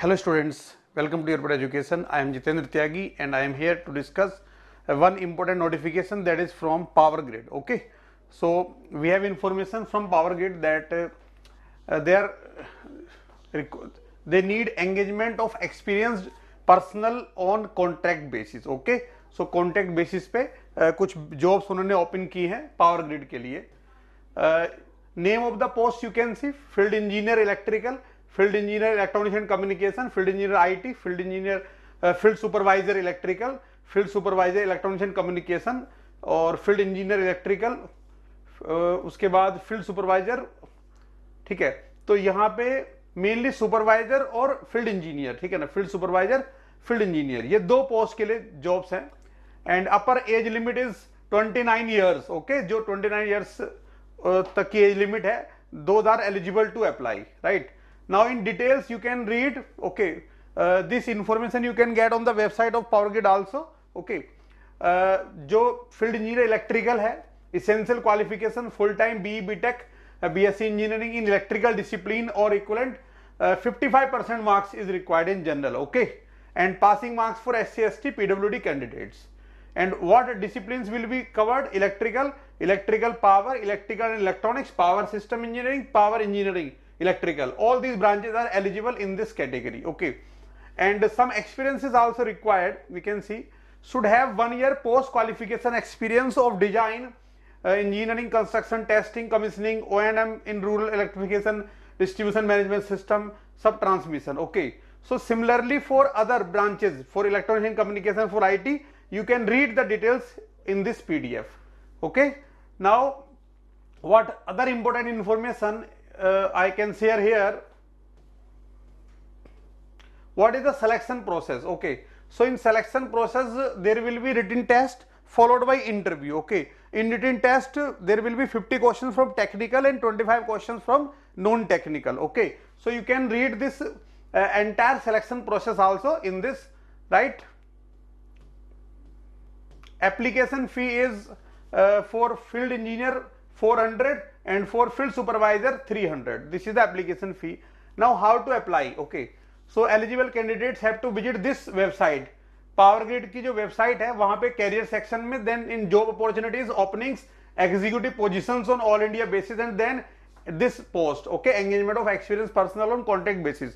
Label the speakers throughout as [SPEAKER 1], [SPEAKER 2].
[SPEAKER 1] Hello students, welcome to Your Education. I am Jitendra Tyagi and I am here to discuss one important notification that is from Power Grid. Okay, so we have information from Power Grid that they need engagement of experienced personnel on contract basis. Okay, so contract basis पे कुछ jobs उन्होंने open की हैं Power Grid के लिए. Name of the post you can see: field engineer electrical, field engineer electronics and communication, field engineer IT, field engineer field supervisor electrical, field supervisor electronics and communication और field engineer electrical, उसके बाद field supervisor. ठीक है, तो यहाँ पे mainly supervisor और field engineer, ठीक है ना, फील्ड सुपरवाइजर फील्ड इंजीनियर, ये दो पोस्ट के लिए जॉब्स हैं. And upper age limit is 29 years. Okay, जो 29 ईयर्स तक की एज लिमिट है, those are eligible to apply. Right now in details you can read. Okay, this information you can get on the website of Power Grid also. Okay, जो field engineer electrical है, essential qualification full time BE BTech BSc engineering in electrical discipline or equivalent, 55% marks is required in general. Okay, and passing marks for SC ST PWD candidates. And what disciplines will be covered? Electrical power, electrical and electronics, power system engineering, power engineering, electrical. All these branches are eligible in this category. Okay, and some experience is also required. We can see should have 1 year post qualification experience of design, engineering, construction, testing, commissioning, O&M in rural electrification, distribution management system, sub transmission. Okay, so similarly for other branches, for electronics and communication, for IT, you can read the details in this PDF. Okay, now what other important information I can share here? What is the selection process? Okay, so in selection process there will be written test followed by interview. Okay, in written test there will be 50 questions from technical and 25 questions from non-technical. Okay, so you can read this entire selection process also in this. Right, application fee is for field engineer 400 and for field supervisor 300. This is the application fee. Now how to apply? Okay, so eligible candidates have to visit this website. Power grid की जो website है वहां पे career section में then in job opportunities openings executive positions on all India basis and then this post. Okay, engagement of experience personal on contract basis.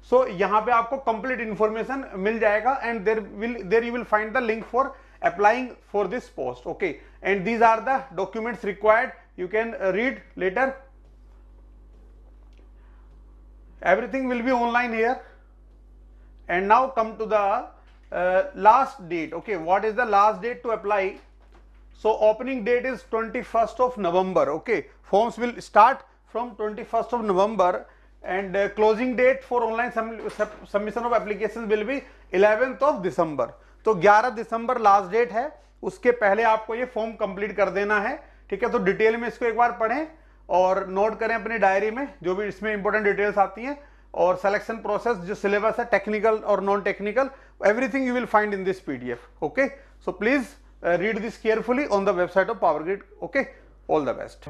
[SPEAKER 1] So यहाँ पे आपको complete information मिल जाएगा and there you will find the link for applying for this post. Okay, and these are the documents required. You can read later. Everything will be online here. And now come to the last date. Okay, what is the last date to apply? So opening date is 21st of November. Okay, forms will start from 21st of November and closing date for online submission of applications will be 11th of December. तो 11 दिसंबर last date है, उसके पहले आपको ये form complete कर देना है. ठीक है, तो डिटेल में इसको एक बार पढ़ें और नोट करें अपनी डायरी में जो भी इसमें इंपॉर्टेंट डिटेल्स आती हैं. और सिलेक्शन प्रोसेस जो सिलेबस है टेक्निकल और non technical, everything you will find in this PDF. Okay, so please read this carefully on the website of Power Grid. Okay, all the best.